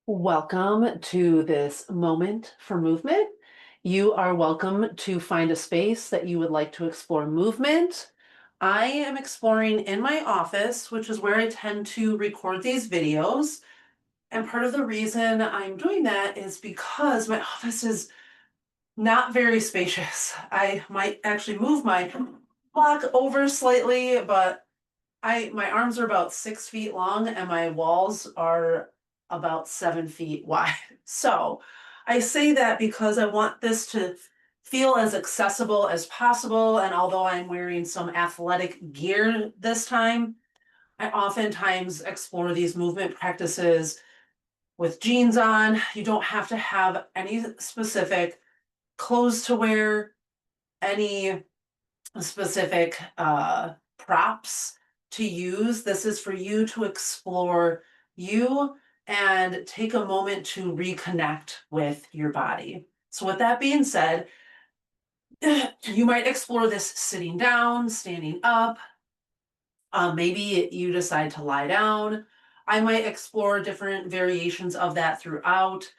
Welcome to this moment for movement. You are welcome to find a space that you would like to explore movement. I am exploring in my office, which is where I tend to record these videos. And part of the reason I'm doing that is because my office is not very spacious. I might actually move my block over slightly, but my arms are about 6 feet long and my walls are about 7 feet wide. So I say that because I want this to feel as accessible as possible. And although I'm wearing some athletic gear this time, I oftentimes explore these movement practices with jeans on. You don't have to have any specific clothes to wear, any specific props to use. This is for you to explore you and take a moment to reconnect with your body. So, with that being said, you might explore this sitting down, standing up. Maybe you decide to lie down. I might explore different variations of that throughout.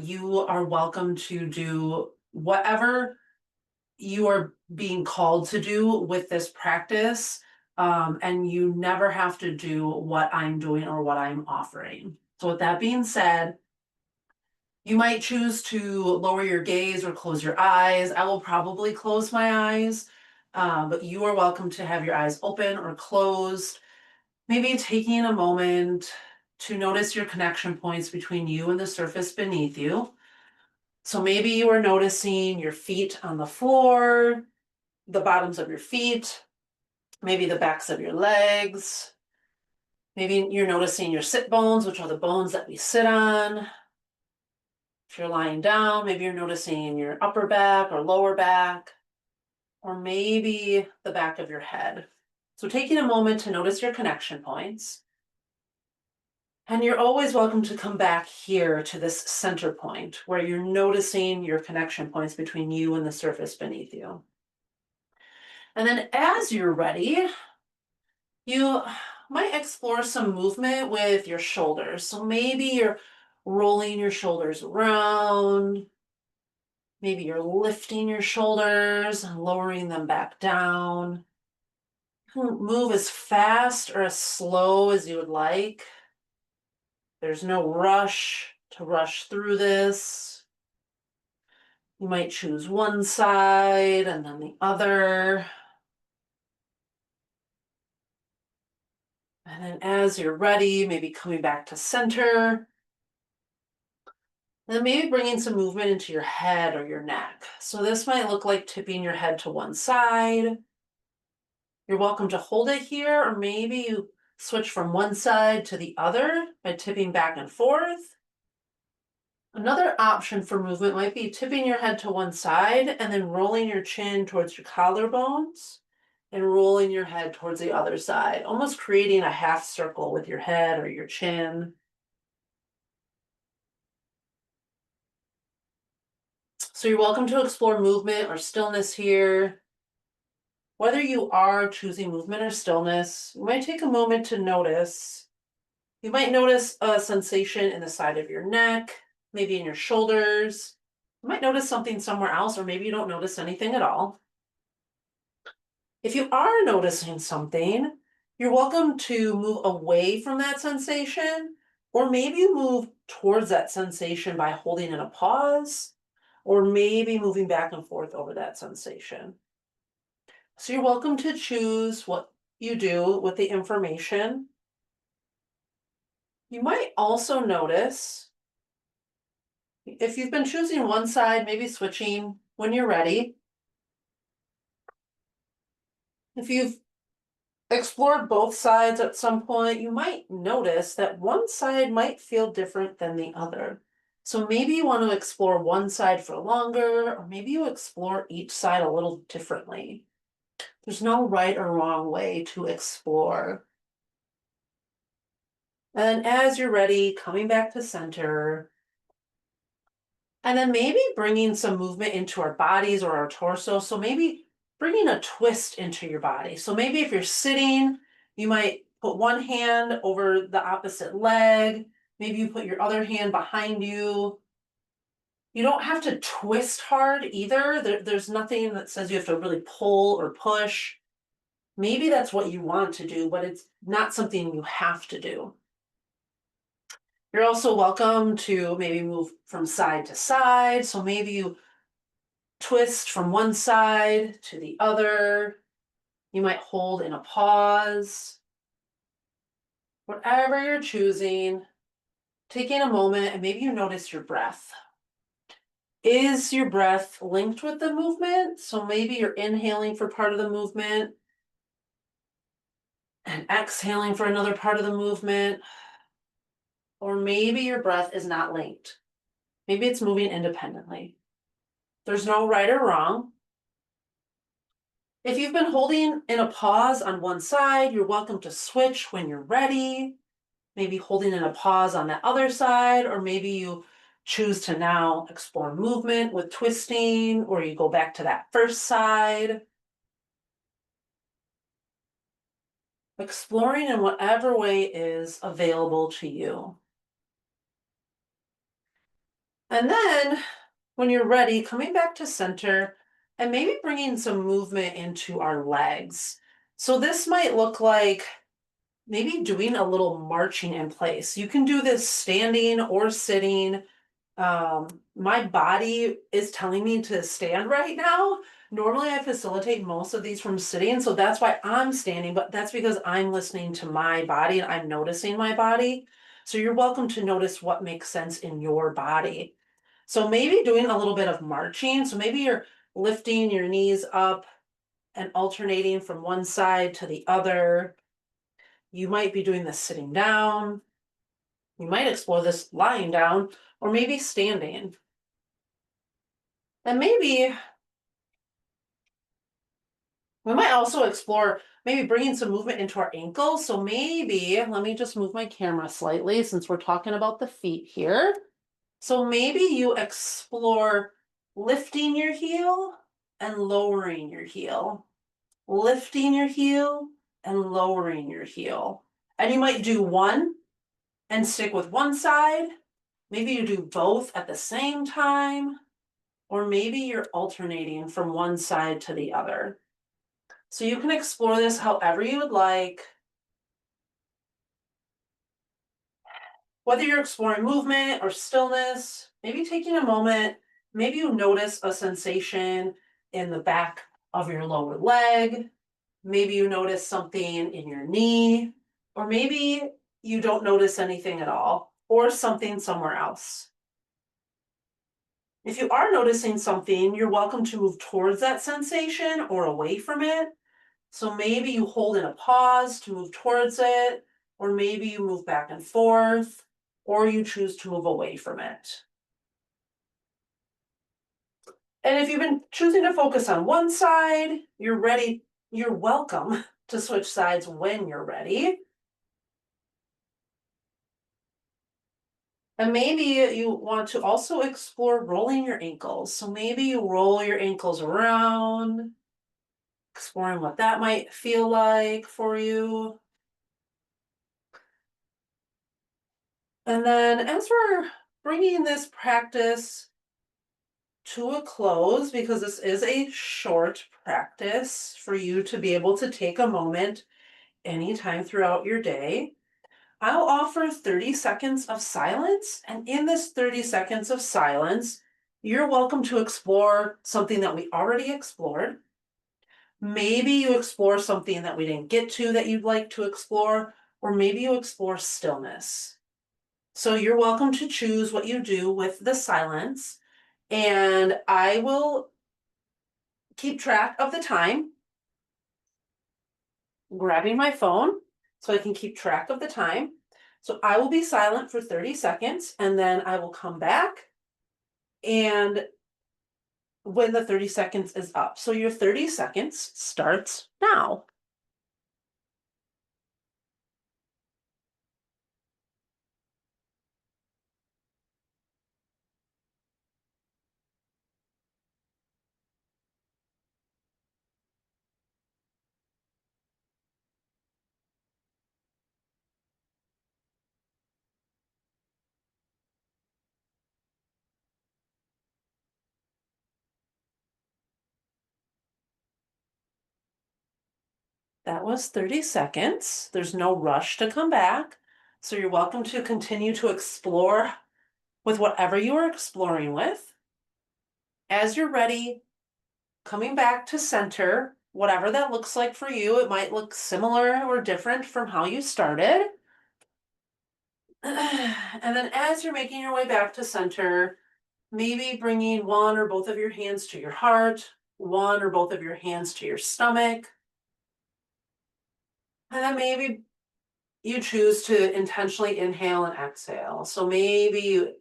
You are welcome to do whatever you are being called to do with this practice, and you never have to do what I'm doing or what I'm offering. So, with that being said, you might choose to lower your gaze or close your eyes. I will probably close my eyes, but you are welcome to have your eyes open or closed. Maybe taking a moment to notice your connection points between you and the surface beneath you. So maybe you are noticing your feet on the floor, the bottoms of your feet, maybe the backs of your legs. Maybe you're noticing your sit bones, which are the bones that we sit on. If you're lying down, maybe you're noticing your upper back or lower back, or maybe the back of your head. So taking a moment to notice your connection points. And you're always welcome to come back here to this center point where you're noticing your connection points between you and the surface beneath you. And then as you're ready, you might explore some movement with your shoulders. So maybe you're rolling your shoulders around. Maybe you're lifting your shoulders and lowering them back down. You can move as fast or as slow as you would like. There's no rush to rush through this. You might choose one side and then the other. And then as you're ready, maybe coming back to center. And then maybe bringing some movement into your head or your neck. So this might look like tipping your head to one side. You're welcome to hold it here, or maybe you switch from one side to the other by tipping back and forth. Another option for movement might be tipping your head to one side and then rolling your chin towards your collarbones and rolling your head towards the other side, almost creating a half circle with your head or your chin. So you're welcome to explore movement or stillness here. Whether you are choosing movement or stillness, you might take a moment to notice. You might notice a sensation in the side of your neck, maybe in your shoulders. You might notice something somewhere else, or maybe you don't notice anything at all. If you are noticing something, you're welcome to move away from that sensation, or maybe move towards that sensation by holding in a pause, or maybe moving back and forth over that sensation. So you're welcome to choose what you do with the information. You might also notice if you've been choosing one side, maybe switching when you're ready. If you've explored both sides at some point, you might notice that one side might feel different than the other. So maybe you want to explore one side for longer, or maybe you explore each side a little differently. There's no right or wrong way to explore. And as you're ready, coming back to center, and then maybe bringing some movement into our bodies or our torso. So maybe bringing a twist into your body. So maybe if you're sitting, you might put one hand over the opposite leg. Maybe you put your other hand behind you. You don't have to twist hard either. There's nothing that says you have to really pull or push. Maybe that's what you want to do, but it's not something you have to do. You're also welcome to maybe move from side to side. So maybe you twist from one side to the other. You might hold in a pause. Whatever you're choosing, taking a moment and maybe you notice your breath. Is your breath linked with the movement? So maybe you're inhaling for part of the movement and exhaling for another part of the movement. Or maybe your breath is not linked. Maybe it's moving independently. There's no right or wrong. If you've been holding in a pause on one side, you're welcome to switch when you're ready. Maybe holding in a pause on the other side, or maybe you choose to now explore movement with twisting, or you go back to that first side. Exploring in whatever way is available to you. And then when you're ready, coming back to center and maybe bringing some movement into our legs. So this might look like maybe doing a little marching in place. You can do this standing or sitting. My body is telling me to stand right now. Normally I facilitate most of these from sitting, so that's why I'm standing, but that's because I'm listening to my body and I'm noticing my body. So you're welcome to notice what makes sense in your body. So maybe doing a little bit of marching. So maybe you're lifting your knees up and alternating from one side to the other. You might be doing this sitting down. You might explore this lying down or maybe standing. And maybe we might also explore maybe bringing some movement into our ankles. So maybe, let me just move my camera slightly since we're talking about the feet here. So maybe you explore lifting your heel and lowering your heel, lifting your heel and lowering your heel. And you might do one and stick with one side. Maybe you do both at the same time, or maybe you're alternating from one side to the other. So you can explore this however you would like. Whether you're exploring movement or stillness, maybe taking a moment, maybe you notice a sensation in the back of your lower leg. Maybe you notice something in your knee, or maybe you don't notice anything at all, or something somewhere else. If you are noticing something, you're welcome to move towards that sensation or away from it. So maybe you hold in a pause to move towards it, or maybe you move back and forth, or you choose to move away from it. And if you've been choosing to focus on one side, you're ready, you're welcome to switch sides when you're ready. And maybe you want to also explore rolling your ankles. So maybe you roll your ankles around, exploring what that might feel like for you. And then as we're bringing this practice to a close, because this is a short practice for you to be able to take a moment anytime throughout your day, I'll offer 30 seconds of silence. And in this 30 seconds of silence, you're welcome to explore something that we already explored. Maybe you explore something that we didn't get to that you'd like to explore, or maybe you explore stillness. So you're welcome to choose what you do with the silence, and I will keep track of the time, grabbing my phone so I can keep track of the time. So I will be silent for 30 seconds and then I will come back and when the 30 seconds is up. So your 30 seconds starts now. That was 30 seconds. There's no rush to come back. So you're welcome to continue to explore with whatever you are exploring with. As you're ready, coming back to center, whatever that looks like for you, it might look similar or different from how you started. And then as you're making your way back to center, maybe bringing one or both of your hands to your heart, one or both of your hands to your stomach. And then maybe you choose to intentionally inhale and exhale. So maybe you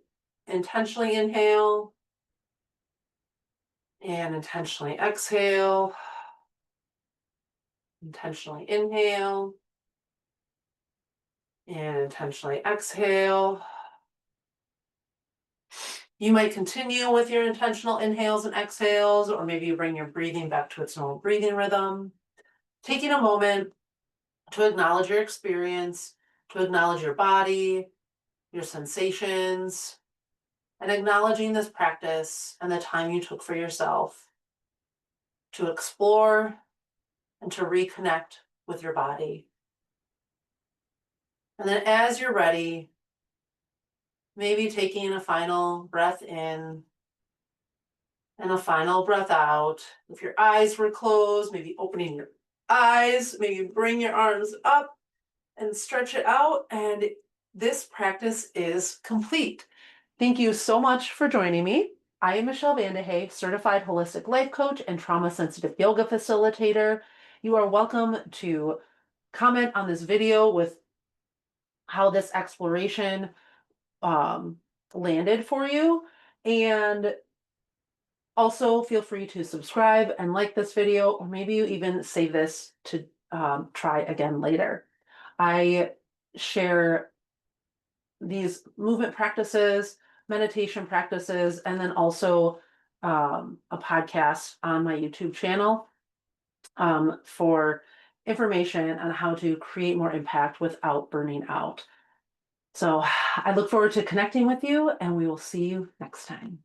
intentionally inhale and intentionally exhale, intentionally inhale and intentionally exhale. You might continue with your intentional inhales and exhales, or maybe you bring your breathing back to its normal breathing rhythm. Taking a moment to acknowledge your experience, to acknowledge your body, your sensations, and acknowledging this practice and the time you took for yourself to explore and to reconnect with your body. And then as you're ready, maybe taking a final breath in and a final breath out. If your eyes were closed, maybe opening your eyes, maybe bring your arms up and stretch it out. And this practice is complete. Thank you so much for joining me. I am Michelle Vandehay, certified holistic life coach and trauma sensitive yoga facilitator. You are welcome to comment on this video with how this exploration landed for you. And also feel free to subscribe and like this video, or maybe you even save this to try again later. I share these movement practices, meditation practices, and then also a podcast on my YouTube channel for information on how to create more impact without burning out. So I look forward to connecting with you, and we will see you next time.